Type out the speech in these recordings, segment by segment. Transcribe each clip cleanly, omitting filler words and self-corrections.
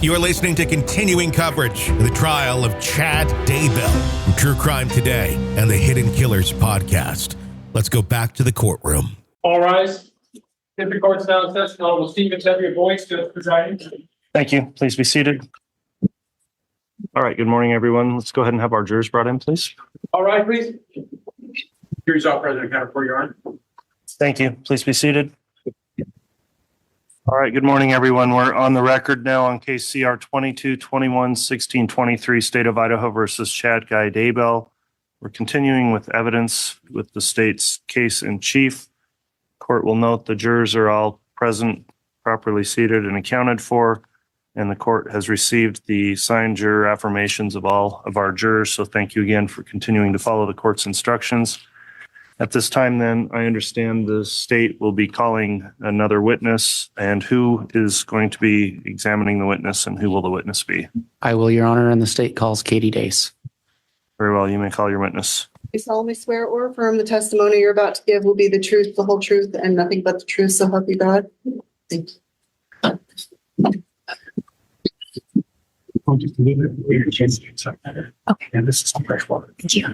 You are listening to continuing coverage of the trial of Chad Daybell from True Crime Today and the Hidden Killers podcast. Let's go back to the courtroom. All rise. District Court's now in session. Honorable Stephen W. Boyce, Judge presiding. Thank you. Please be seated. All right. Good morning, everyone. Let's go ahead and have our jurors brought in, please. All right, please. Jury's all present. Account for your honor. Thank you. Please be seated. All right. Good morning, everyone. We're on the record now on case CR 22-21-1623, State of Idaho versus Chad Guy Daybell. We're continuing with evidence with the state's case in chief. Court will note the jurors are all present, properly seated and accounted for, and the court has received the signed juror affirmations of all of our jurors. So thank you again for continuing to follow the court's instructions. At this time, then, I understand the state will be calling another witness, and who is going to be examining the witness, and who will the witness be? I will, Your Honor, and the state calls Katie Dace. Very well, you may call your witness. I solemnly swear or affirm the testimony you're about to give will be the truth, the whole truth, and nothing but the truth, so help you God. Thank you. Okay. And this is some fresh water. Thank you.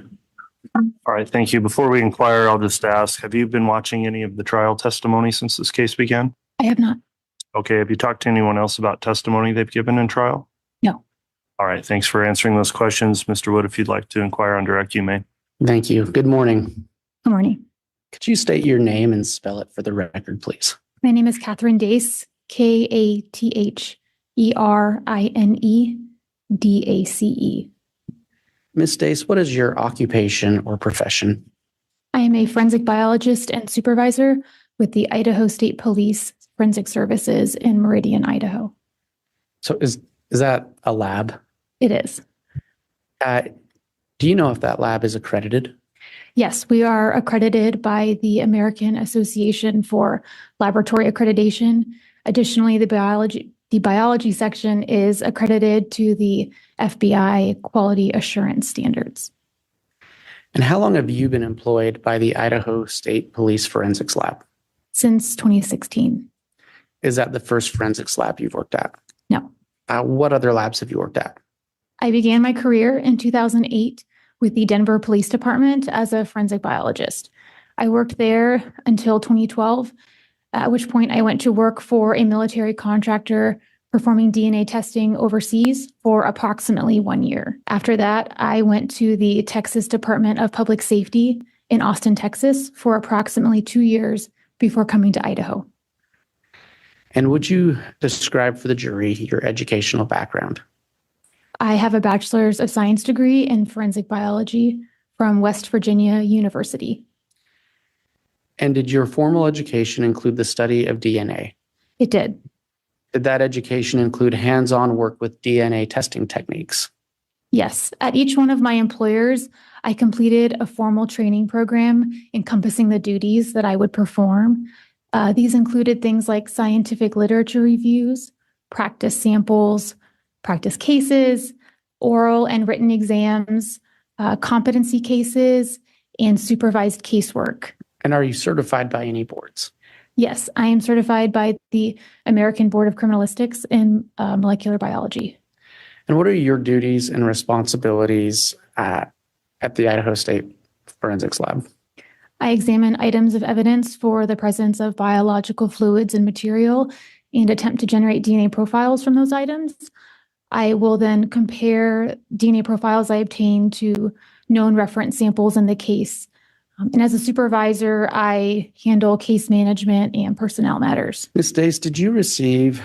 All right, thank you. Before we inquire, I'll just ask, have you been watching any of the trial testimony since this case began? I have not. Okay, have you talked to anyone else about testimony they've given in trial? No. All right, thanks for answering those questions. Mr. Wood, if you'd like to inquire on direct, you may. Thank you. Good morning. Good morning. Could you state your name and spell it for the record, please? My name is Catherine Dace, KATHERINE Ms. Dace, what is your occupation or profession? I am a forensic biologist and supervisor with the Idaho State Police Forensic Services in Meridian, Idaho. So is that a lab? It is. Do you know if that lab is accredited? Yes, we are accredited by the American Association for Laboratory Accreditation. Additionally, the biology section is accredited to the FBI quality assurance standards. And how long have you been employed by the Idaho State Police Forensics Lab? Since 2016. Is that the first forensics lab you've worked at? No. What other labs have you worked at? I began my career in 2008 with the Denver Police Department as a forensic biologist. I worked there until 2012, at which point I went to work for a military contractor performing DNA testing overseas for approximately 1 year. After that, I went to the Texas Department of Public Safety in Austin, Texas for approximately 2 years before coming to Idaho. And would you describe for the jury your educational background? I have a bachelor's of science degree in forensic biology from West Virginia University. And did your formal education include the study of DNA? It did. Did that education include hands-on work with DNA testing techniques? Yes. At each one of my employers, I completed a formal training program encompassing the duties that I would perform. These included things like scientific literature reviews, practice samples, practice cases, oral and written exams, competency cases, and supervised casework. And are you certified by any boards? Yes, I am certified by the American Board of Criminalistics in molecular biology. And what are your duties and responsibilities at the Idaho State Forensics Lab? I examine items of evidence for the presence of biological fluids and material and attempt to generate DNA profiles from those items. I will then compare DNA profiles I obtain to known reference samples in the case. And as a supervisor, I handle case management and personnel matters. Ms. Dace, did you receive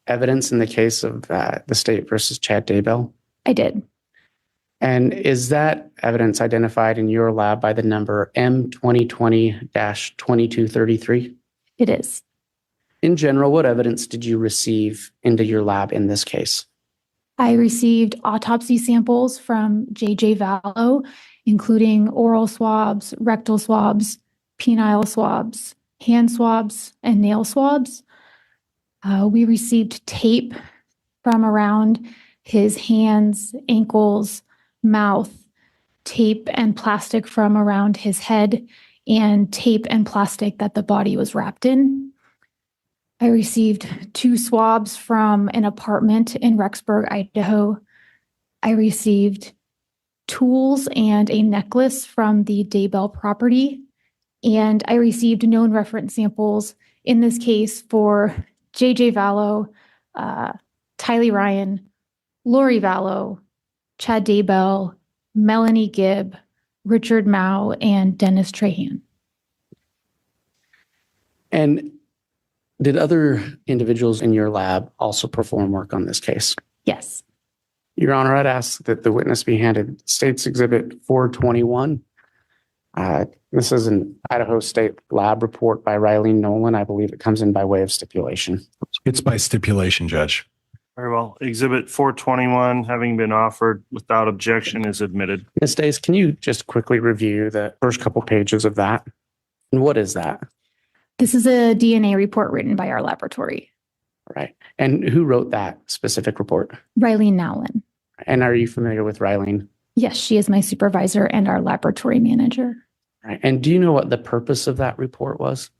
evidence in the case of the state versus Chad Daybell? I did. And is that evidence identified in your lab by the number M2020-2233? It is. In general, what evidence did you receive into your lab in this case? I received autopsy samples from J.J. Vallow, including oral swabs, rectal swabs, penile swabs, hand swabs, and nail swabs. We received tape from around his hands, ankles, mouth, tape and plastic from around his head, and tape and plastic that the body was wrapped in. I received 2 swabs from an apartment in Rexburg, Idaho. I received tools and a necklace from the Daybell property. And I received known reference samples in this case for J.J. Vallow, Tylee Ryan, Lori Vallow, Chad Daybell, Melanie Gibb, Richard Mao, and Dennis Trahan. And did other individuals in your lab also perform work on this case? Yes. Your Honor, I'd ask that the witness be handed State's Exhibit 421. This is an Idaho State lab report by Rylene Nolan. I believe it comes in by way of stipulation. It's by stipulation, Judge. Very well. Exhibit 421, having been offered without objection, is admitted. Ms. Days, can you just quickly review the first couple pages of that? And what is that? This is a DNA report written by our laboratory. Right. And who wrote that specific report? Rylene Nolan. And are you familiar with Rylene? Yes, she is my supervisor and our laboratory manager. Right. And do you know what the purpose of that report was?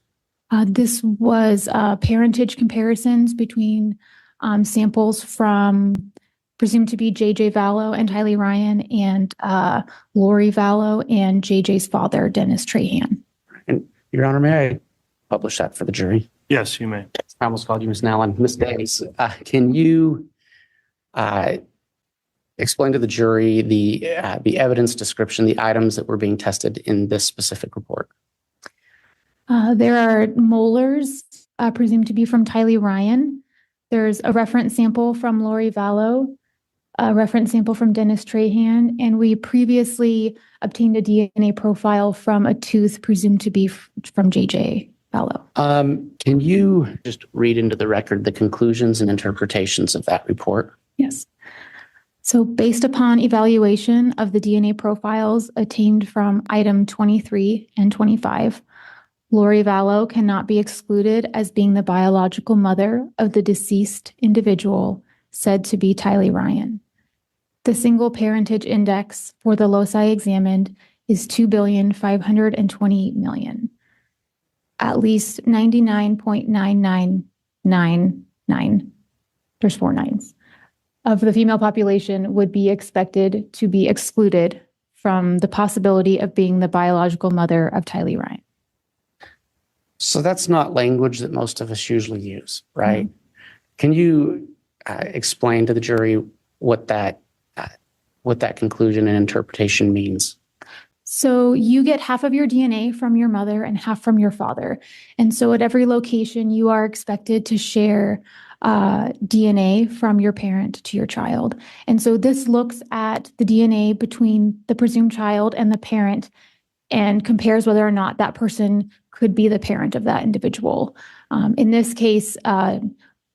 This was parentage comparisons between samples from presumed to be J.J. Vallow and Tylee Ryan and Lori Vallow and J.J.'s father, Dennis Trahan. And Your Honor, may I publish that for the jury? Yes, you may. I almost called you Ms. Nolan. Ms. Days, can you explain to the jury the evidence description, the items that were being tested in this specific report? There are molars presumed to be from Tylee Ryan. There's a reference sample from Lori Vallow, a reference sample from Dennis Trahan, and we previously obtained a DNA profile from a tooth presumed to be from J.J. Vallow. Can you just read into the record the conclusions and interpretations of that report? Yes. So based upon evaluation of the DNA profiles obtained from item 23 and 25, Lori Vallow cannot be excluded as being the biological mother of the deceased individual said to be Tylee Ryan. The single parentage index for the loci examined is 2,528,000,000. At least 99.9999, there's 4 nines, of the female population would be expected to be excluded from the possibility of being the biological mother of Tylee Ryan. So that's not language that most of us usually use, right? Can you explain to the jury what that conclusion and interpretation means? So you get half of your DNA from your mother and half from your father. And so at every location, you are expected to share DNA from your parent to your child. And so this looks at the DNA between the presumed child and the parent and compares whether or not that person could be the parent of that individual. In this case,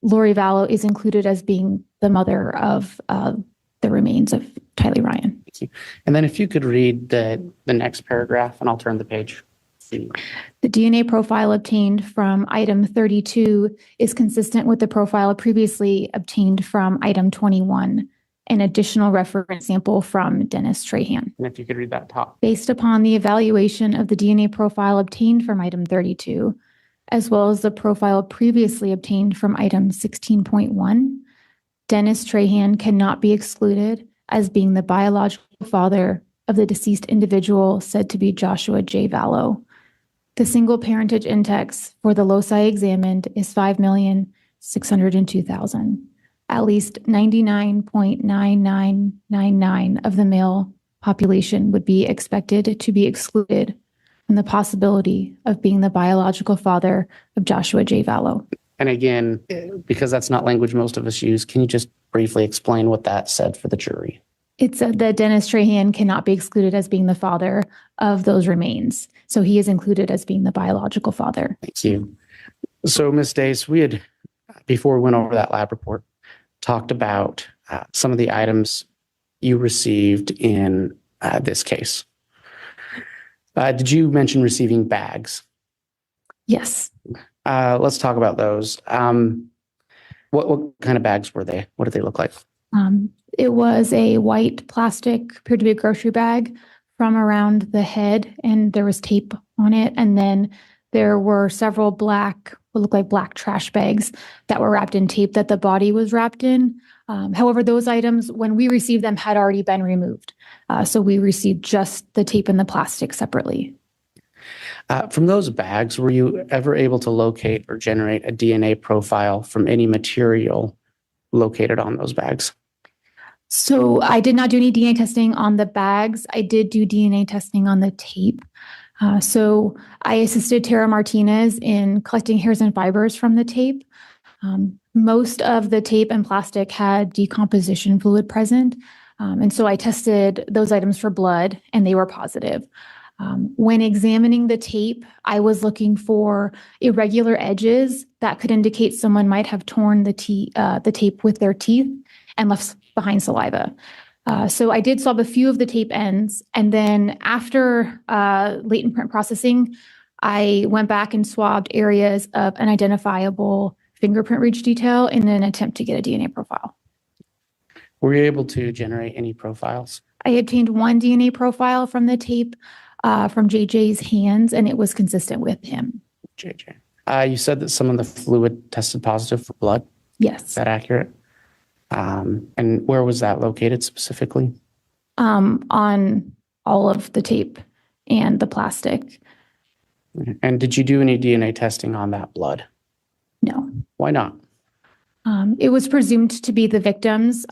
Lori Vallow is included as being the mother of the remains of Tylee Ryan. Thank you. And then if you could read the next paragraph, and I'll turn the page. The DNA profile obtained from item 32 is consistent with the profile previously obtained from item 21, an additional reference sample from Dennis Trahan. And if you could read that top. Based upon the evaluation of the DNA profile obtained from item 32, as well as the profile previously obtained from item 16.1, Dennis Trahan cannot be excluded as being the biological father of the deceased individual said to be Joshua J. Vallow. The single parentage index for the loci examined is 5,602,000. At least 99.9999 of the male population would be expected to be excluded from the possibility of being the biological father of Joshua J. Vallow. And again, because that's not language most of us use, can you just briefly explain what that said for the jury? It said that Dennis Trahan cannot be excluded as being the father of those remains. So he is included as being the biological father. Thank you. So, Ms. Dace, we had, before we went over that lab report, talked about some of the items you received in this case. Did you mention receiving bags? Yes. Let's talk about those. What kind of bags were they? What did they look like? It was a white plastic, appeared to be a grocery bag from around the head, and there was tape on it. And then there were several black what looked like black trash bags that were wrapped in tape that the body was wrapped in. However, those items, when we received them, had already been removed. So we received just the tape and the plastic separately. From those bags, were you ever able to locate or generate a DNA profile from any material located on those bags? So I did not do any DNA testing on the bags. I did do DNA testing on the tape. So I assisted Tara Martinez in collecting hairs and fibers from the tape. Most of the tape and plastic had decomposition fluid present. And so I tested those items for blood and they were positive. When examining the tape, I was looking for irregular edges that could indicate someone might have torn the tape with their teeth and left behind saliva. So I did swab a few of the tape ends. And then after latent print processing, I went back and swabbed areas of unidentifiable fingerprint ridge detail in an attempt to get a DNA profile. Were you able to generate any profiles? I obtained one DNA profile from the tape from JJ's hands, and it was consistent with him. JJ. You said that some of the fluid tested positive for blood. Yes. Is that accurate? And where was that located specifically? On all of the tape and the plastic. And did you do any DNA testing on that blood? No. Why not? It was presumed to be the victims.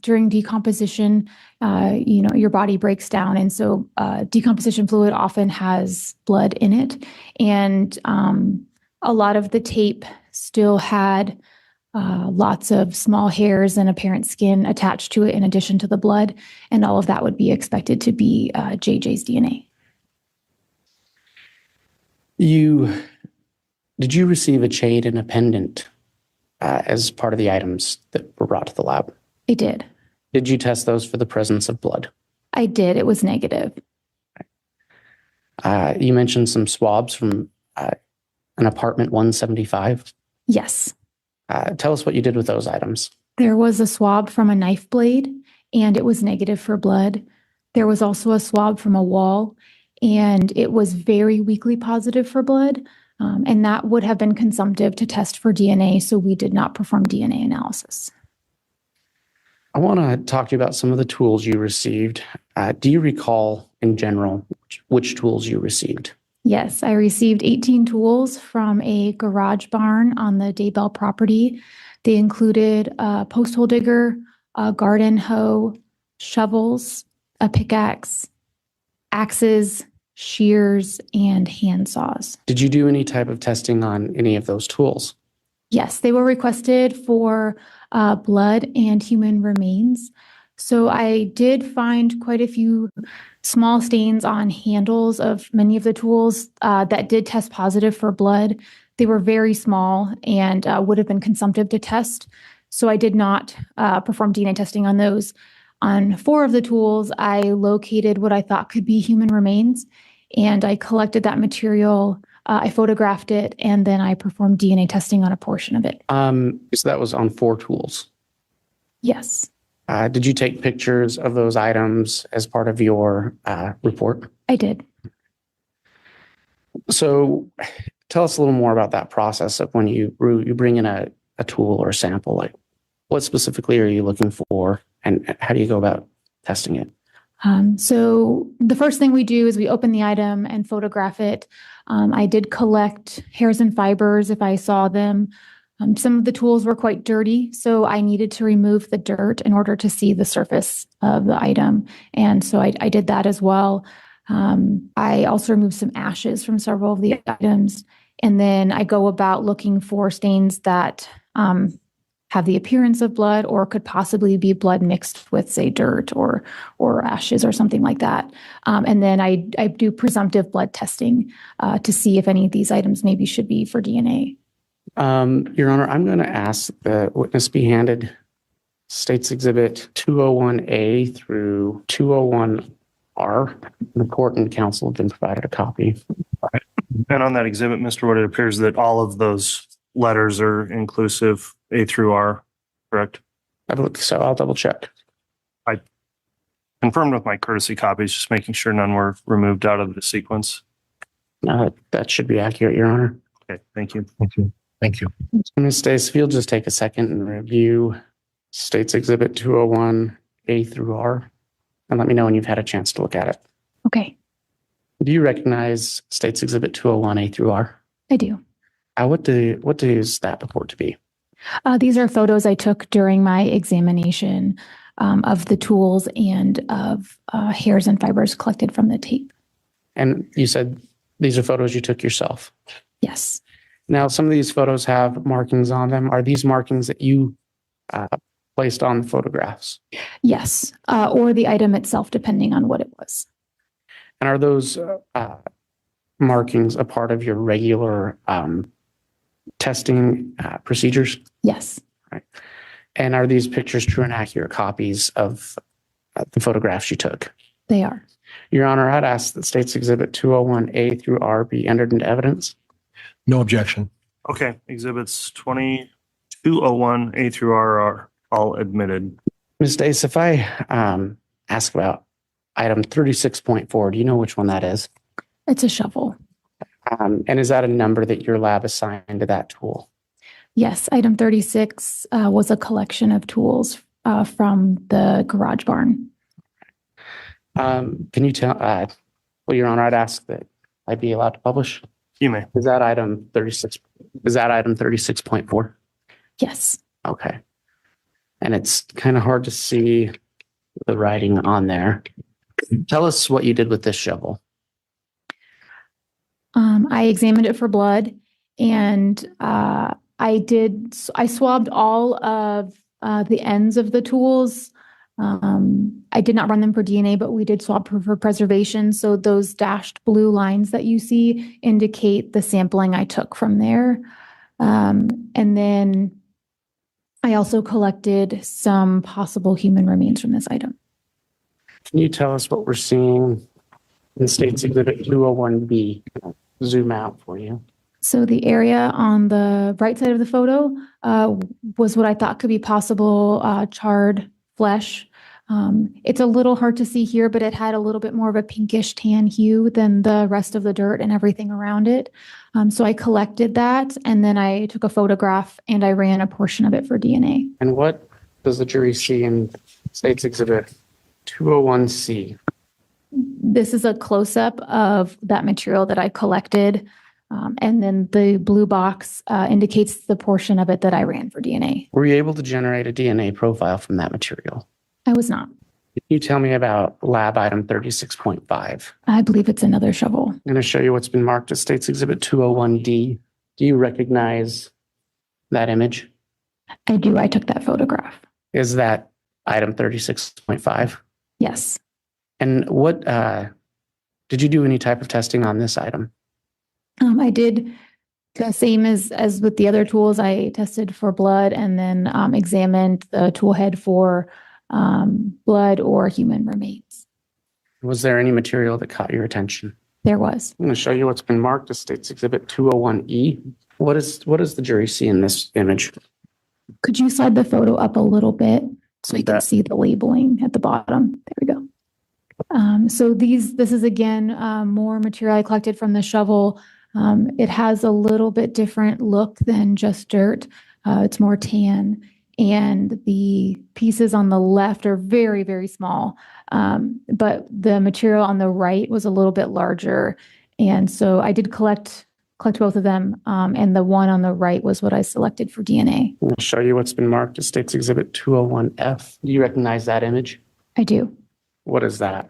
During decomposition, your body breaks down. And so decomposition fluid often has blood in it. And a lot of the tape still had lots of small hairs and apparent skin attached to it in addition to the blood. And all of that would be expected to be JJ's DNA. Did you receive a chain and a pendant as part of the items that were brought to the lab? I did. Did you test those for the presence of blood? I did. It was negative. You mentioned some swabs from an apartment 175. Yes. Tell us what you did with those items. There was a swab from a knife blade, and it was negative for blood. There was also a swab from a wall, and it was very weakly positive for blood. And that would have been consumptive to test for DNA, so we did not perform DNA analysis. I want to talk to you about some of the tools you received. Do you recall, in general, which tools you received? Yes, I received 18 tools from a garage barn on the Daybell property. They included a post hole digger, a garden hoe, shovels, a pickaxe, axes, shears, and hand saws. Did you do any type of testing on any of those tools? Yes, they were requested for blood and human remains. So I did find quite a few small stains on handles of many of the tools that did test positive for blood. They were very small and would have been consumptive to test. So I did not perform DNA testing on those. On 4 of the tools, I located what I thought could be human remains, and I collected that material. I photographed it, and then I performed DNA testing on a portion of it. So that was on 4 tools. Yes. Did you take pictures of those items as part of your report? I did. So tell us a little more about that process of when you bring in a tool or a sample. Like, what specifically are you looking for, and how do you go about testing it? So the first thing we do is we open the item and photograph it. I did collect hairs and fibers if I saw them. Some of the tools were quite dirty, so I needed to remove the dirt in order to see the surface of the item. And so I did that as well. I also removed some ashes from several of the items. And then I go about looking for stains that have the appearance of blood or could possibly be blood mixed with, say, dirt or ashes or something like that. And then I do presumptive blood testing to see if any of these items maybe should be for DNA. Your Honor, I'm going to ask the witness be handed States Exhibit 201A through 201R. The court and counsel have been provided a copy. And on that exhibit, Mr. Wood, it appears that all of those letters are inclusive, A through R, correct? I believe so. I'll double check. I confirmed with my courtesy copies, just making sure none were removed out of the sequence. That should be accurate, Your Honor. Okay, thank you. Thank you. Ms. Stace, if you'll just take a second and review State's Exhibit 201 A through R, and let me know when you've had a chance to look at it. Okay, Do you recognize State's Exhibit 201 A through R? I do. What does that purport to be? These are photos I took during my examination of the tools and of hairs and fibers collected from the tape. And you said these are photos you took yourself. Yes. Now, some of these photos have markings on them. Are these markings that you placed on the photographs? Yes. Or the item itself, depending on what it was. And are those markings a part of your regular testing procedures? Yes. Right. And are these pictures true and accurate copies of the photographs you took? They are. Your Honor, I'd ask that State's Exhibit 201A through R be entered into evidence. No objection. Okay, exhibits 2201 A through R are all admitted. Ms. Dace, if I ask about item 36.4, do you know which one that is? It's a shovel. And is that a number that your lab assigned to that tool? Yes. Item 36 was a collection of tools from the garage barn. Can you tell, well, Your Honor, I'd ask that I be allowed to publish. You may. Is that item 36? Is that item 36.4? Yes. Okay. And it's kind of hard to see the writing on there. Tell us what you did with this shovel. I examined it for blood, and I swabbed all of the ends of the tools. I did not run them for DNA, but we did swab for preservation. So those dashed blue lines that you see indicate the sampling I took from there. And then I also collected some possible human remains from this item. Can you tell us what we're seeing in State's Exhibit 201B? Zoom out for you. So the area on the right side of the photo was what I thought could be possible charred flesh. It's a little hard to see here, but it had a little bit more of a pinkish tan hue than the rest of the dirt and everything around it. So I collected that, and then I took a photograph and I ran a portion of it for DNA. And what does the jury see in State's Exhibit 201C? This is a close-up of that material that I collected. And then the blue box indicates the portion of it that I ran for DNA. Were you able to generate a DNA profile from that material? I was not. Can you tell me about lab item 36.5? I believe it's another shovel. I'm going to show you what's been marked as State's Exhibit 201D. Do you recognize that image? I do. I took that photograph. Is that item 36.5? Yes. And what, did you do any type of testing on this item? I did the same as with the other tools. I tested for blood and then examined the tool head for blood or human remains. Was there any material that caught your attention? There was. I'm going to show you what's been marked as State's Exhibit 201E. What does the jury see in this image? Could you slide the photo up a little bit so you can That- see the labeling at the bottom? There we go. So this is again more material I collected from the shovel. It has a little bit different look than just dirt. It's more tan, and the pieces on the left are very, very small. But the material on the right was a little bit larger, and so I did collect both of them. And the one on the right was what I selected for DNA. I'm going to show you what's been marked as State's Exhibit 201F. Do you recognize that image? I do. What is that?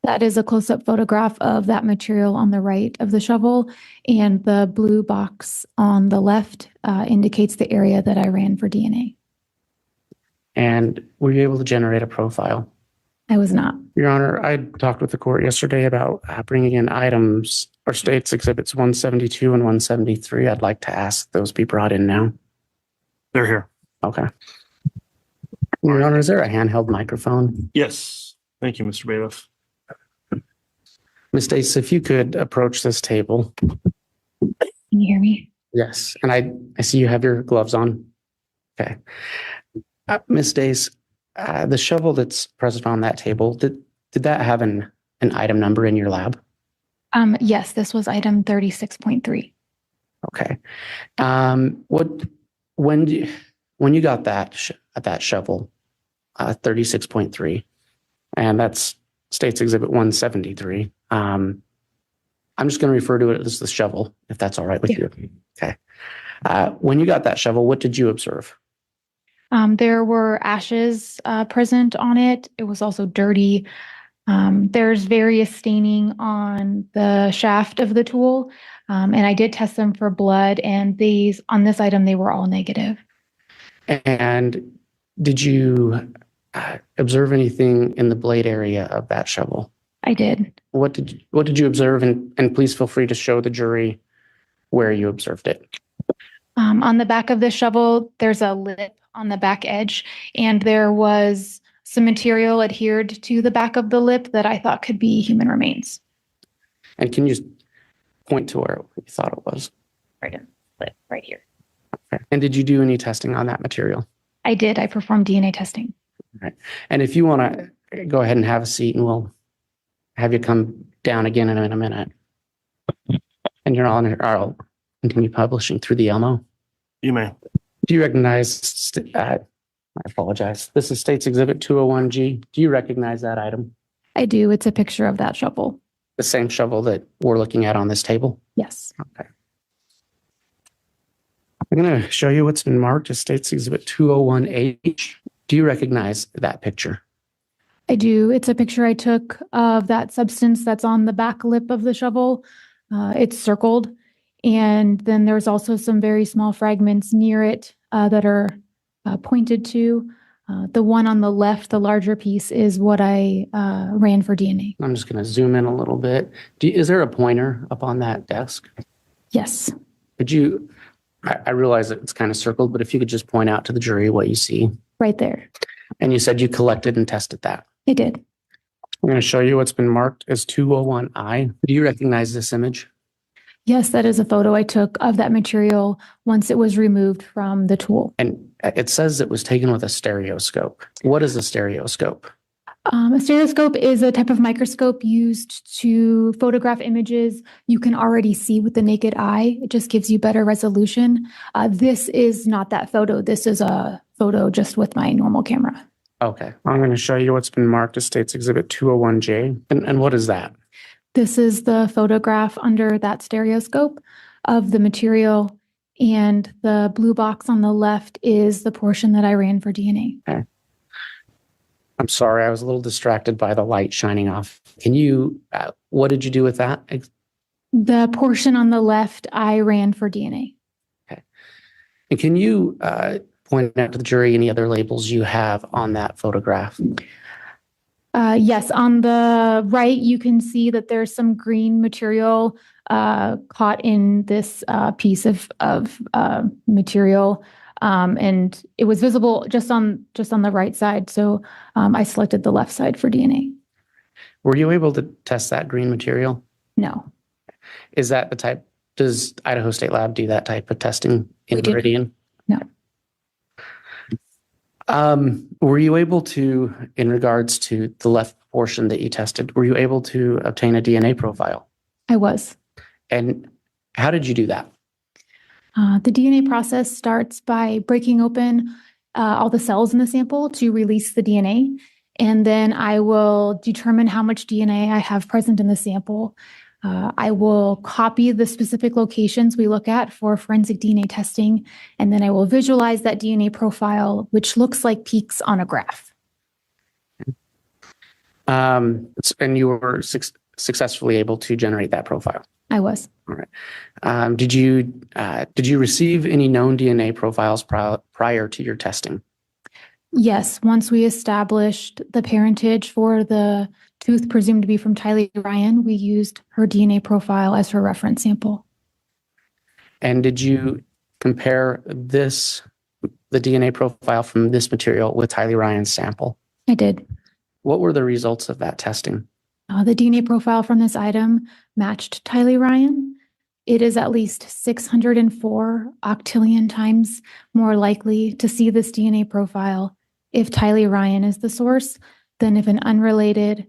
That is a close-up photograph of that material on the right of the shovel, and the blue box on the left indicates the area that I ran for DNA. And were you able to generate a profile? I was not. Your Honor, I talked with the court yesterday about bringing in items or State's Exhibits 172 and 173. I'd like to ask those be brought in now. They're here. Okay. Your Honor, is there a handheld microphone? Yes. Thank you, Mr. Bailiff. Ms. Dace, if you could approach this table. Can you hear me? Yes. And I see you have your gloves on. Okay. Ms. Dace, the shovel that's present on that table, did that have an item number in your lab? Yes, this was item 36.3. Okay. When you got that shovel, 36.3, and that's State's Exhibit 173. I'm just going to refer to it as the shovel, if that's all right with you. Okay. When you got that shovel, what did you observe? There were ashes present on it. It was also dirty. There's various staining on the shaft of the tool, and I did test them for blood, and on this item, they were all negative. And did you observe anything in the blade area of that shovel? I did. What did you observe? And please feel free to show the jury where you observed it. On the back of the shovel, there's a lip on the back edge, and there was some material adhered to the back of the lip that I thought could be human remains. And can you point to where you thought it was? Right in the lip, right here. Okay. And did you do any testing on that material? I did. I performed DNA testing. Right. And if you want to go ahead and have a seat, and we'll have you come down again in a minute. And you're on. I'll continue publishing through the Elmo. You may. Do you recognize? I apologize. This is State's Exhibit 201G. Do you recognize that item? I do. It's a picture of that shovel. The same shovel that we're looking at on this table? Yes. Okay. I'm going to show you what's been marked as State's Exhibit 201H. Do you recognize that picture? I do. It's a picture I took of that substance that's on the back lip of the shovel. It's circled. And then there's also some very small fragments near it that are pointed to. The one on the left, the larger piece, is what I ran for DNA. I'm just going to zoom in a little bit. Is there a pointer up on that desk? Yes. Could you, I realize that it's kind of circled, but if you could just point out to the jury what you see. Right there. And you said you collected and tested that. I did. I'm going to show you what's been marked as 201I. Do you recognize this image? Yes, that is a photo I took of that material once it was removed from the tool. And it says it was taken with a stereoscope. What is a stereoscope? A stereoscope is a type of microscope used to photograph images you can already see with the naked eye. It just gives you better resolution. This is not that photo. This is a photo just with my normal camera. Okay. I'm going to show you what's been marked as State's Exhibit 201J. And what is that? This is the photograph under that stereoscope of the material, and the blue box on the left is the portion that I ran for DNA. Okay. I'm sorry, I was a little distracted by the light shining off. Can you, what did you do with that? The portion on the left, I ran for DNA. Okay. And can you point out to the jury any other labels you have on that photograph? Yes, on the right, you can see that there's some green material caught in this piece of material, and it was visible just on the right side. So I selected the left side for DNA. Were you able to test that green material? No. Is that the type? Does Idaho State Lab do that type of testing in Meridian? No. Were you able to, in regards to the left portion that you tested, were you able to obtain a DNA profile? I was. And how did you do that? The DNA process starts by breaking open all the cells in the sample to release the DNA. And then I will determine how much DNA I have present in the sample. I will copy the specific locations we look at for forensic DNA testing, and then I will visualize that DNA profile, which looks like peaks on a graph. And you were successfully able to generate that profile? I was. All right. Did you receive any known DNA profiles prior to your testing? Yes. Once we established the parentage for the tooth presumed to be from Tylee Ryan, we used her DNA profile as her reference sample. And did you compare the DNA profile from this material with Tylee Ryan's sample? I did. What were the results of that testing? The DNA profile from this item matched Tylee Ryan. It is at least 604 octillion times more likely to see this DNA profile if Tylee Ryan is the source than if an unrelated,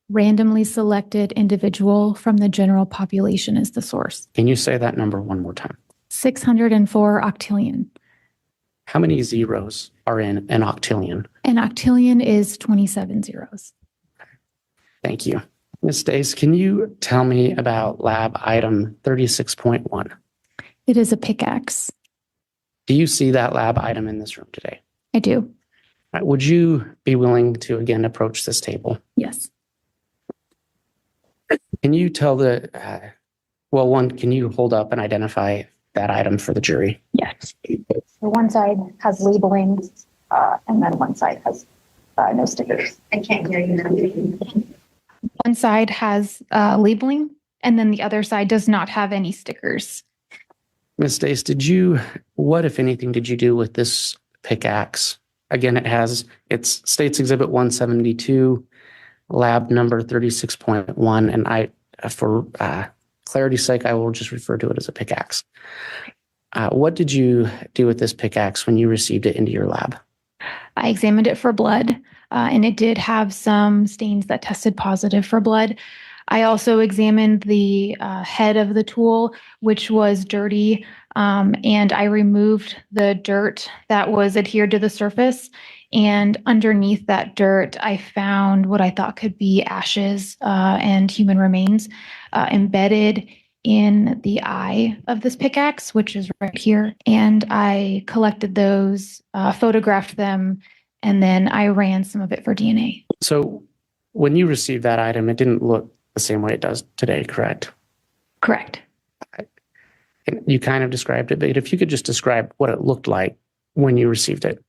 randomly selected individual from the general population is the source. Can you say that number one more time? 604 octillion. How many zeros are in an octillion? An octillion is 27 zeros. Thank you. Ms. Dace, can you tell me about lab item 36.1? It is a pickaxe. Do you see that lab item in this room today? I do. All right, would you be willing to again approach this table? Yes. Can you tell can you hold up and identify that item for the jury? Yes. So one side has labeling, and then one side has no stickers. I can't hear you. One side has labeling, and then the other side does not have any stickers. Ms. Dace, what, if anything, did you do with this pickaxe? Again, it's States Exhibit 172, lab number 36.1, and for clarity's sake, I will just refer to it as a pickaxe. What did you do with this pickaxe when you received it into your lab? I examined it for blood, and it did have some stains that tested positive for blood. I also examined the head of the tool, which was dirty, and I removed the dirt that was adhered to the surface. And underneath that dirt, I found what I thought could be ashes and human remains embedded in the eye of this pickaxe, which is right here. And I collected those, photographed them, and then I ran some of it for DNA. So when you received that item, it didn't look the same way it does today, correct? Correct. You kind of described it, but if you could just describe what it looked like when you received it.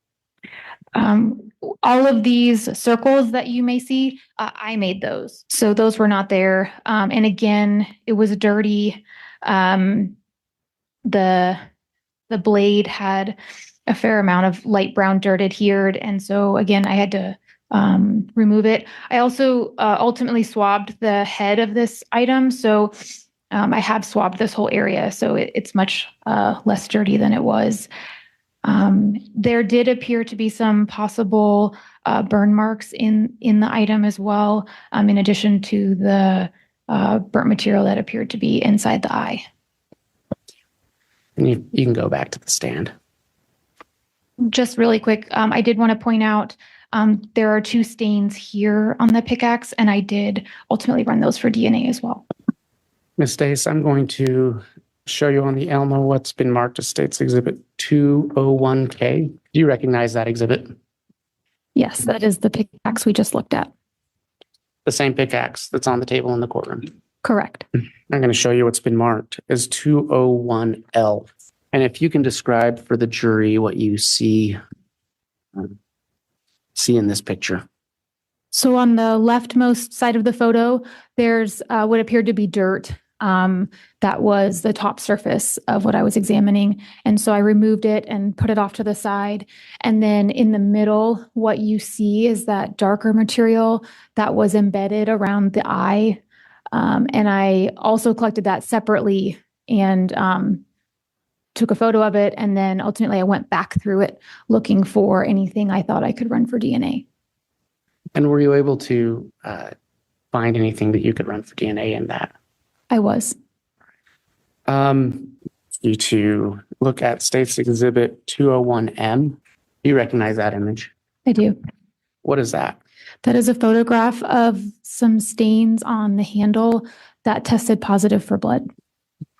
All of these circles that you may see, I made those. So those were not there. And again, it was dirty. The blade had a fair amount of light brown dirt adhered. And so again, I had to remove it. I also ultimately swabbed the head of this item. So I have swabbed this whole area. So it's much less dirty than it was. There did appear to be some possible burn marks in the item as well, in addition to the burnt material that appeared to be inside the eye. And you can go back to the stand. Just really quick, I did want to point out there are 2 stains here on the pickaxe, and I did ultimately run those for DNA as well. Ms. Dace, I'm going to show you on the Elmo what's been marked as States Exhibit 201K. Do you recognize that exhibit? Yes, that is the pickaxe we just looked at. The same pickaxe that's on the table in the courtroom. Correct. I'm going to show you what's been marked as 201L. And if you can describe for the jury what you see in this picture. So on the leftmost side of the photo, there's what appeared to be dirt. That was the top surface of what I was examining. And so I removed it and put it off to the side. And then in the middle, what you see is that darker material that was embedded around the eye. And I also collected that separately and took a photo of it. And then ultimately I went back through it looking for anything I thought I could run for DNA. And were you able to find anything that you could run for DNA in that? I was. You to look at States Exhibit 201M. You recognize that image? I do. What is that? That is a photograph of some stains on the handle that tested positive for blood.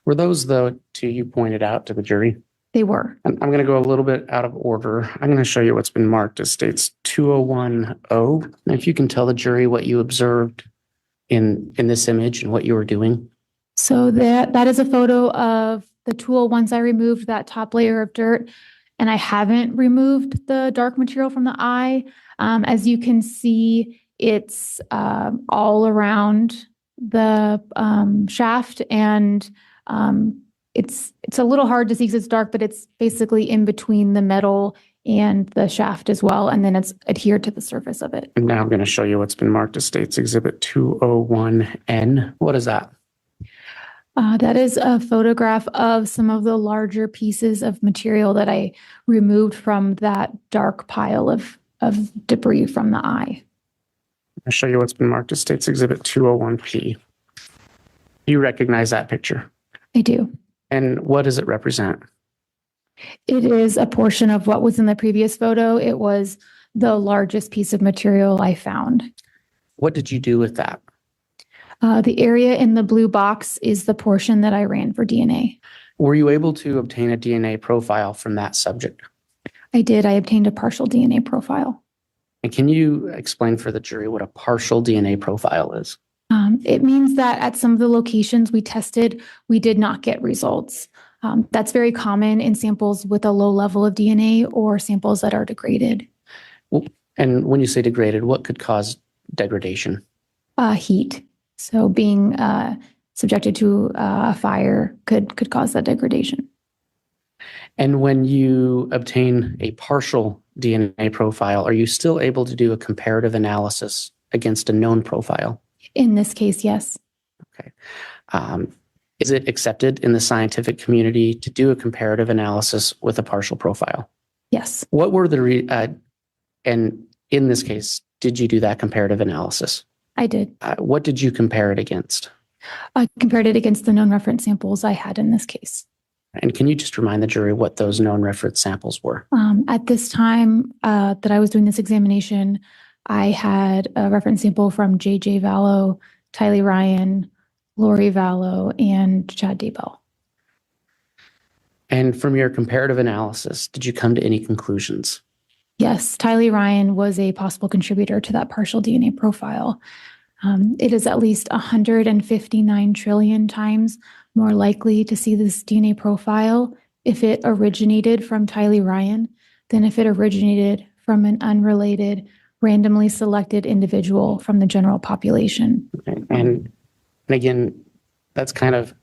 Were those the 2 you pointed out to the jury? They were. I'm going to go a little bit out of order. I'm going to show you what's been marked as States 201O. And if you can tell the jury what you observed in this image and what you were doing. So that is a photo of the tool once I removed that top layer of dirt, and I haven't removed the dark material from the eye. As you can see, it's all around the shaft, and it's a little hard to see because it's dark, but it's basically in between the metal and the shaft as well, and then it's adhered to the surface of it. And now I'm going to show you what's been marked as States Exhibit 201N. What is that? That is a photograph of some of the larger pieces of material that I removed from that dark pile of debris from the eye. I'll show you what's been marked as States Exhibit 201P. Do you recognize that picture? I do. And what does it represent? It is a portion of what was in the previous photo. It was the largest piece of material I found. What did you do with that? The area in the blue box is the portion that I ran for DNA. Were you able to obtain a DNA profile from that subject? I did. I obtained a partial DNA profile. And can you explain for the jury what a partial DNA profile is? It means that at some of the locations we tested, we did not get results. That's very common in samples with a low level of DNA or samples that are degraded. And when you say degraded, what could cause degradation? Heat. So being subjected to a fire could cause that degradation. And when you obtain a partial DNA profile, are you still able to do a comparative analysis against a known profile? In this case, yes. Okay. Is it accepted in the scientific community to do a comparative analysis with a partial profile? Yes. What were and in this case, did you do that comparative analysis? I did. What did you compare it against? I compared it against the known reference samples I had in this case. And can you just remind the jury what those known reference samples were? At this time that I was doing this examination, I had a reference sample from J.J. Vallow, Tylee Ryan, Lori Vallow, and Chad Daybell. And from your comparative analysis, did you come to any conclusions? Yes, Tylee Ryan was a possible contributor to that partial DNA profile. It is at least 159 trillion times more likely to see this DNA profile if it originated from Tylee Ryan than if it originated from an unrelated, randomly selected individual from the general population. Okay. And again, that's kind of,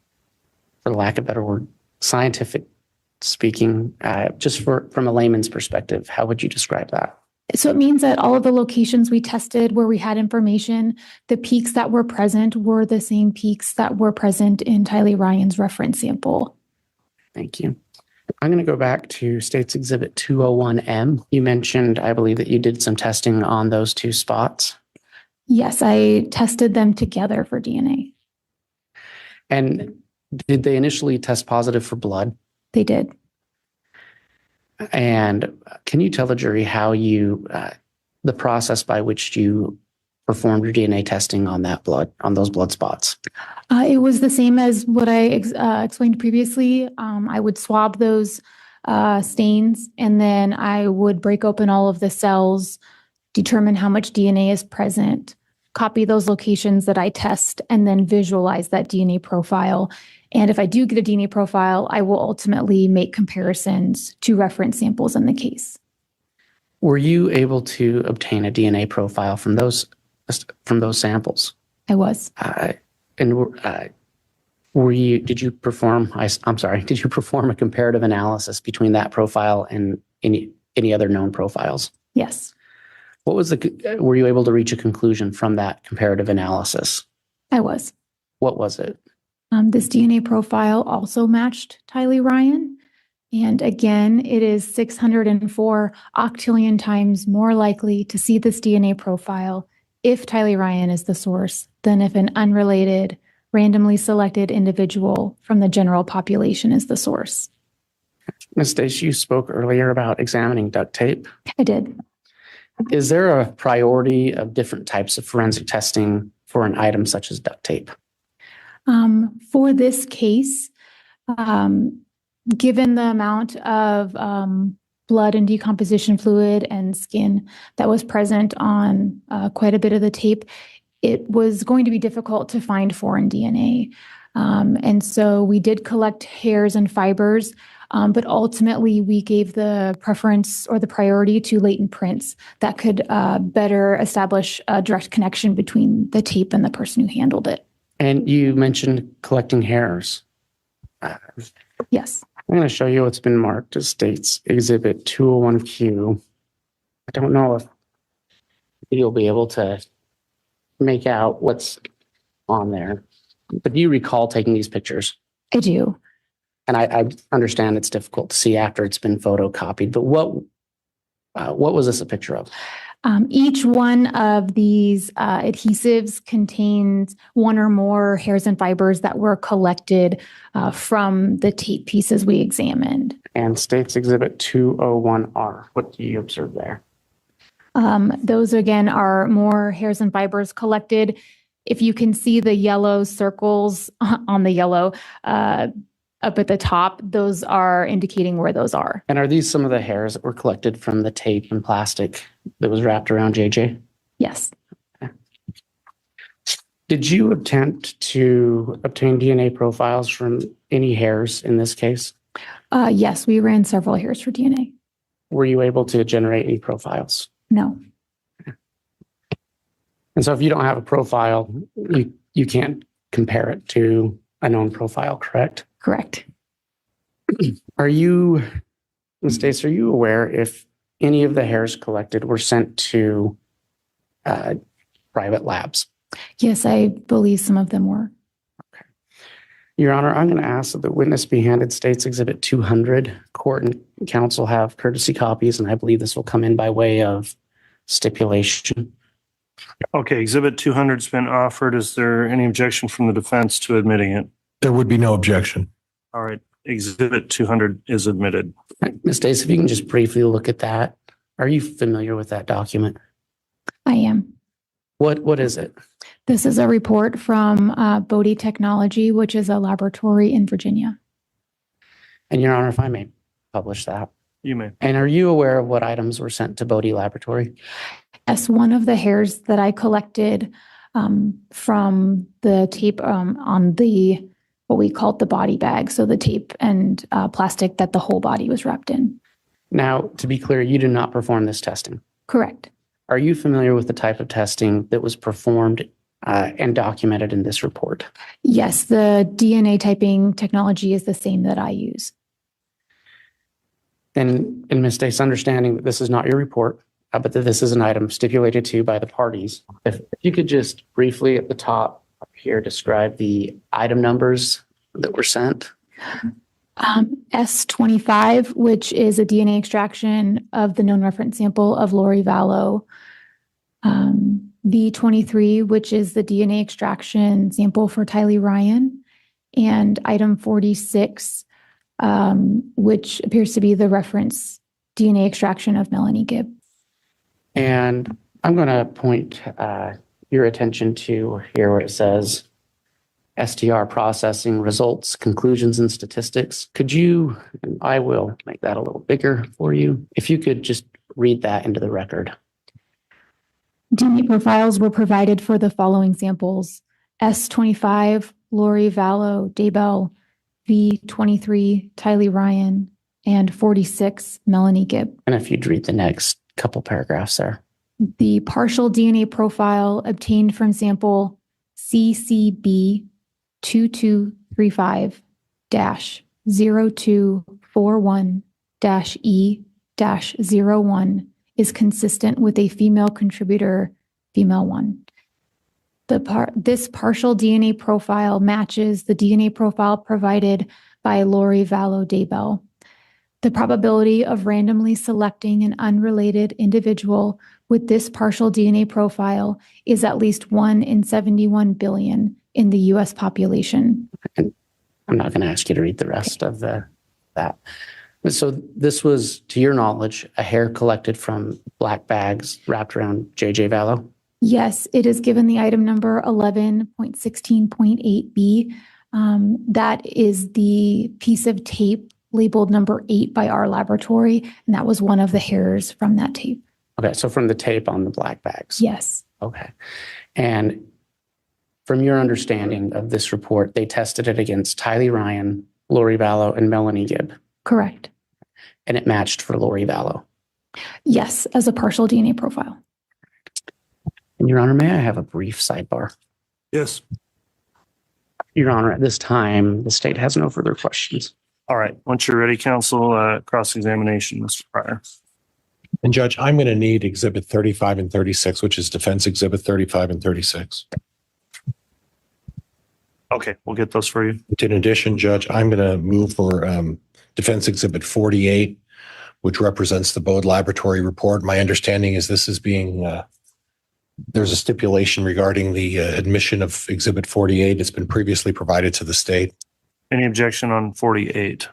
for lack of a better word, scientific speaking. Just from a layman's perspective, how would you describe that? So it means that all of the locations we tested where we had information, the peaks that were present were the same peaks that were present in Tylee Ryan's reference sample. Thank you. I'm going to go back to State's Exhibit 201M. You mentioned, I believe, that you did some testing on those two spots. Yes, I tested them together for DNA. And did they initially test positive for blood? They did. And can you tell the jury how you, the process by which you performed your DNA testing on that blood, on those blood spots? It was the same as what I explained previously. I would swab those stains, and then I would break open all of the cells, determine how much DNA is present, copy those locations that I test, and then visualize that DNA profile. And if I do get a DNA profile, I will ultimately make comparisons to reference samples in the case. Were you able to obtain a DNA profile from those samples? I was. Did you perform a comparative analysis between that profile and any other known profiles? Yes. Were you able to reach a conclusion from that comparative analysis? I was. What was it? This DNA profile also matched Tylee Ryan. And again, it is 604 octillion times more likely to see this DNA profile if Tylee Ryan is the source than if an unrelated, randomly selected individual from the general population is the source. Ms. Stace, you spoke earlier about examining duct tape. I did. Is there a priority of different types of forensic testing for an item such as duct tape? For this case, given the amount of blood and decomposition fluid and skin that was present on quite a bit of the tape, it was going to be difficult to find foreign DNA. And so we did collect hairs and fibers, but ultimately we gave the preference or the priority to latent prints that could better establish a direct connection between the tape and the person who handled it. And you mentioned collecting hairs. Yes. I'm going to show you what's been marked as State's Exhibit 201Q. I don't know if you'll be able to make out what's on there, but do you recall taking these pictures? I do. And I understand it's difficult to see after it's been photocopied, but what was this a picture of? Each one of these adhesives contains one or more hairs and fibers that were collected from the tape pieces we examined. And State's Exhibit 201R, what do you observe there? Those again are more hairs and fibers collected. If you can see the yellow circles on the yellow up at the top, those are indicating where those are. And are these some of the hairs that were collected from the tape and plastic that was wrapped around JJ? Yes. Did you attempt to obtain DNA profiles from any hairs in this case? Yes, we ran several hairs for DNA. Were you able to generate any profiles? No. And so if you don't have a profile, you can't compare it to a known profile, correct? Correct. Are you, Ms. Stace, are you aware if any of the hairs collected were sent to private labs? Yes, I believe some of them were. Your Honor, I'm going to ask that the witness be handed State's Exhibit 200. Court and counsel have courtesy copies, and I believe this will come in by way of stipulation. Okay, Exhibit 200's been offered. Is there any objection from the defense to admitting it? There would be no objection. All right, Exhibit 200 is admitted. Ms. Stace, if you can just briefly look at that. Are you familiar with that document? I am. What is it? This is a report from Bodie Technology, which is a laboratory in Virginia. And Your Honor, if I may publish that. You may. And are you aware of what items were sent to Bodie Laboratory? Yes, one of the hairs that I collected from the tape on the, what we called the body bag. So the tape and plastic that the whole body was wrapped in. Now, to be clear, you did not perform this testing. Correct. Are you familiar with the type of testing that was performed and documented in this report? Yes, the DNA typing technology is the same that I use. And in Ms. Stace's understanding that this is not your report, but that this is an item stipulated to by the parties. If you could just briefly at the top up here describe the item numbers that were sent. S25, which is a DNA extraction of the known reference sample of Lori Vallow. V23, which is the DNA extraction sample for Tylee Ryan. And item 46, which appears to be the reference DNA extraction of Melanie Gibb. And I'm going to point your attention to here where it says STR processing results, conclusions, and statistics. Could you, and I will make that a little bigger for you, if you could just read that into the record. DNA profiles were provided for the following samples: S25, Lori Vallow Daybell, V23, Tylee Ryan, and 46, Melanie Gibb. And if you'd read the next couple paragraphs there. The partial DNA profile obtained from sample CCB 2235-0241-E-01 is consistent with a female contributor, female 1. This partial DNA profile matches the DNA profile provided by Lori Vallow Daybell. The probability of randomly selecting an unrelated individual with this partial DNA profile is at least 1 in 71 billion in the U.S. population. And I'm not going to ask you to read the rest of that. So this was, to your knowledge, a hair collected from black bags wrapped around JJ Vallow? Yes, it is given the item number 11.16.8b. That is the piece of tape labeled number 8 by our laboratory, and that was one of the hairs from that tape. Okay, so from the tape on the black bags? Yes. Okay. And from your understanding of this report, they tested it against Tylee Ryan, Lori Vallow, and Melanie Gibb? Correct. And it matched for Lori Vallow? Yes, as a partial DNA profile. And Your Honor, may I have a brief sidebar? Yes. Your Honor, at this time, the state has no further questions. All right. Once you're ready, counsel, cross-examination, Mr. Pryor. And Judge, I'm going to need Exhibit 35 and 36, which is Defense Exhibit 35 and 36. Okay, we'll get those for you. In addition, Judge, I'm going to move for Defense Exhibit 48, which represents the Bode Laboratory report. My understanding is this is being, there's a stipulation regarding the admission of Exhibit 48. It's been previously provided to the state. Any objection on 48?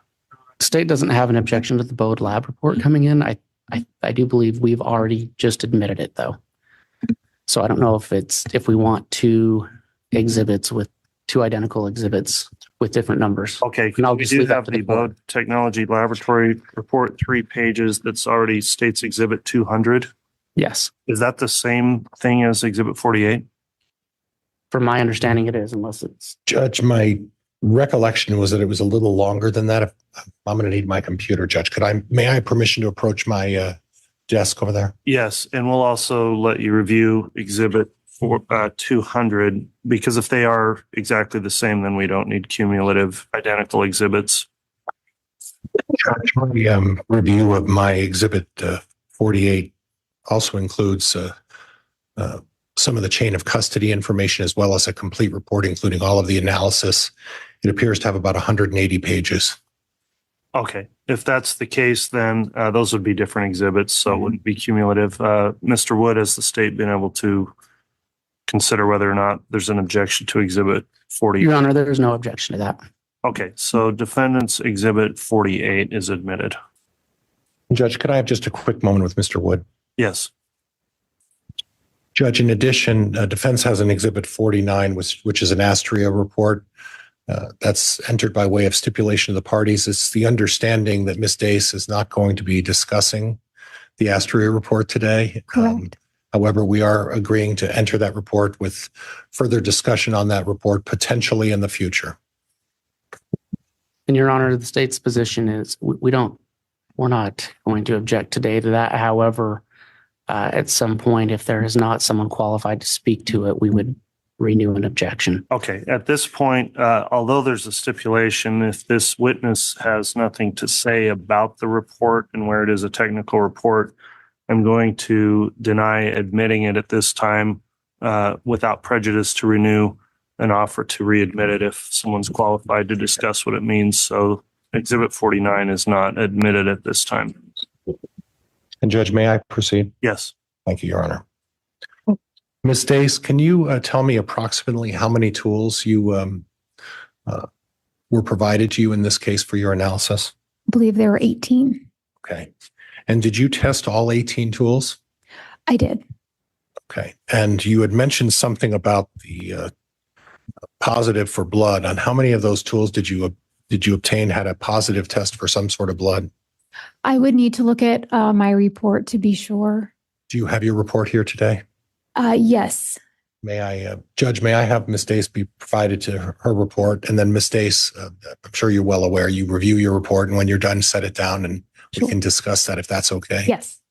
State doesn't have an objection to the Bode Lab report coming in. I do believe we've already just admitted it though. So I don't know if we want two exhibits with two identical exhibits with different numbers. Okay, And I'll we just do leave that have to the the board. Bode Technology Laboratory report, 3 pages, that's already states Exhibit 200. Yes. Is that the same thing as Exhibit 48? From my understanding, it is, unless it's, Judge, my recollection was that it was a little longer than that. I'm going to need my computer, Judge. May I have permission to approach my desk over there? Yes, and we'll also let you review Exhibit 200, because if they are exactly the same, then we don't need cumulative identical exhibits. Judge, my review of my Exhibit 48 also includes some of the chain of custody information, as well as a complete report, including all of the analysis. It appears to have about 180 pages. Okay, if that's the case, then those would be different exhibits, so it wouldn't be cumulative. Mr. Wood, has the state been able to consider whether or not there's an objection to Exhibit 40? Your Honor, there's no objection to that. Okay, so defendant's Exhibit 48 is admitted. Judge, could I have just a quick moment with Mr. Wood? Yes. Judge, in addition, defense has an Exhibit 49, which is an Astria report. That's entered by way of stipulation of the parties. It's the understanding that Ms. Dace is not going to be discussing the Astria report today. Correct. However, we are agreeing to enter that report with further discussion on that report potentially in the future. And Your Honor, the state's position is we're not going to object today to that. However, at some point, if there is not someone qualified to speak to it, we would renew an objection. Okay, at this point, although there's a stipulation, if this witness has nothing to say about the report and where it is a technical report, I'm going to deny admitting it at this time without prejudice to renew an offer to readmit it if someone's qualified to discuss what it means. So Exhibit 49 is not admitted at this time. And Judge, may I proceed? Yes. Thank you, Your Honor. Ms. Dace, can you tell me approximately how many tools you were provided to you in this case for your analysis? I believe there were 18. Okay. And did you test all 18 tools? I did. Okay. And you had mentioned something about the positive for blood. On how many of those tools did you obtain had a positive test for some sort of blood? I would need to look at my report to be sure. Do you have your report here today? Yes. May I, Judge, may I have Ms. Dace be provided to her report? And then Ms. Dace, I'm sure you're well aware, you review your report, and when you're done, set it down and we can discuss that if that's okay. Yes.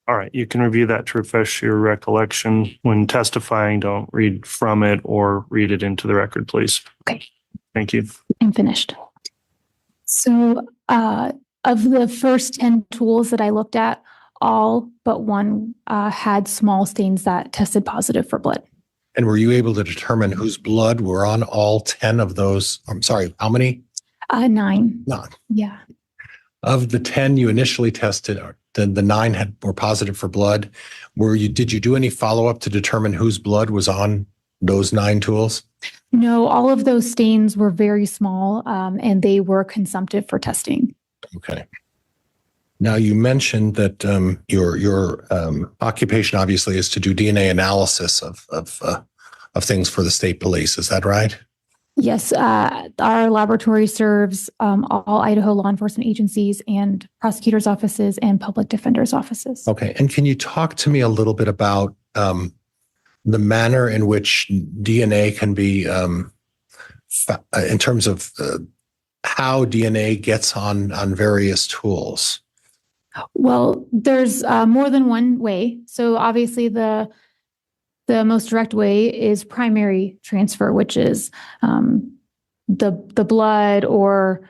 All right, you can review that to refresh your recollection. When testifying, don't read from it or read it into the record, please. Okay. Thank you. I'm finished. So of the first 10 tools that I looked at, all but one had small stains that tested positive for blood. And were you able to determine whose blood were on all 10 of those? I'm sorry, how many? 9. None. Yeah. Of the 10 you initially tested, the 9 were positive for blood. Did you do any follow-up to determine whose blood was on those 9 tools? No, all of those stains were very small and they were consumptive for testing. Okay. Now you mentioned that your occupation obviously is to do DNA analysis of things for the state police. Is that right? Yes, our laboratory serves all Idaho law enforcement agencies and prosecutors' offices and public defenders' offices. Okay. And can you talk to me a little bit about the manner in which DNA can be, in terms of how DNA gets on various tools? Well, there's more than one way. So obviously the most direct way is primary transfer, which is the blood or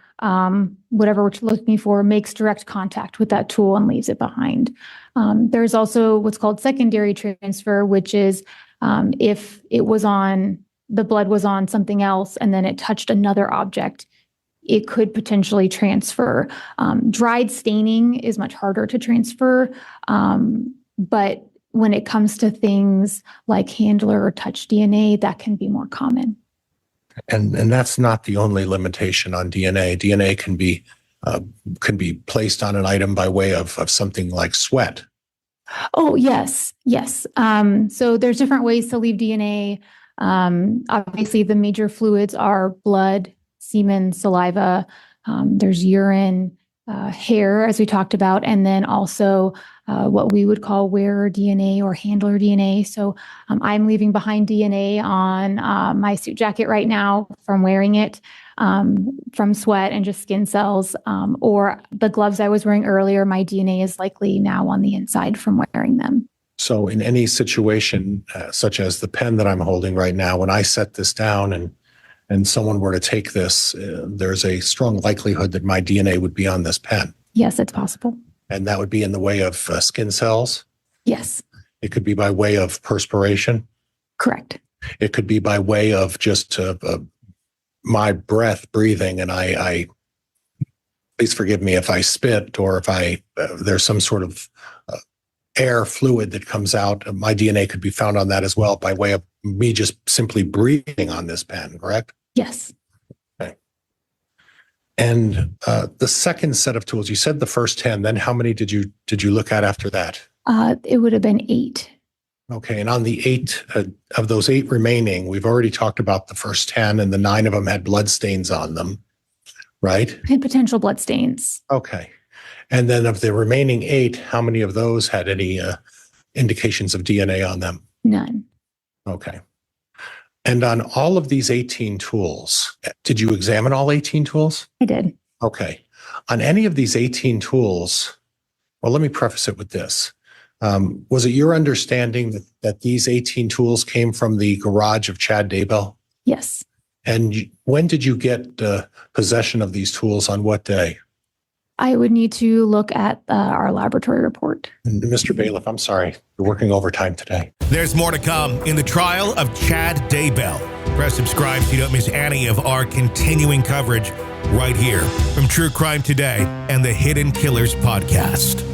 whatever we're looking for makes direct contact with that tool and leaves it behind. There's also what's called secondary transfer, which is if the blood was on something else and then it touched another object, it could potentially transfer. Dried staining is much harder to transfer, but when it comes to things like handler or touch DNA, that can be more common. And that's not the only limitation on DNA. DNA can be placed on an item by way of something like sweat. Oh, yes. So there's different ways to leave DNA. Obviously, the major fluids are blood, semen, saliva. There's urine, hair, as we talked about, and then also what we would call wearer DNA or handler DNA. So I'm leaving behind DNA on my suit jacket right now from wearing it, from sweat and just skin cells, or the gloves I was wearing earlier. My DNA is likely now on the inside from wearing them. So in any situation, such as the pen that I'm holding right now, when I set this down and someone were to take this, there's a strong likelihood that my DNA would be on this pen. Yes, it's possible. And that would be in the way of skin cells? Yes. It could be by way of perspiration? Correct. It could be by way of just my breathing, and I please forgive me if I spit or if there's some sort of air fluid that comes out. My DNA could be found on that as well by way of me just simply breathing on this pen, correct? Yes. Okay. And the second set of tools, you said the first 10, then how many did you look at after that? It would have been 8. Okay. And on the 8 of those 8 remaining, we've already talked about the first 10, and the 9 of them had blood stains on them, right? And potential blood stains. Okay. And then of the remaining 8, how many of those had any indications of DNA on them? None. Okay. And on all of these 18 tools, did you examine all 18 tools? I did. Okay. On any of these 18 tools, well, let me preface it with this. Was it your understanding that these 18 tools came from the garage of Chad Daybell? Yes. And when did you get possession of these tools? On what day? I would need to look at our laboratory report. And Mr. Bailiff, I'm sorry, you're working overtime today. There's more to come in the trial of Chad Daybell. Press subscribe so you don't miss any of our continuing coverage right here from True Crime Today and the Hidden Killers podcast.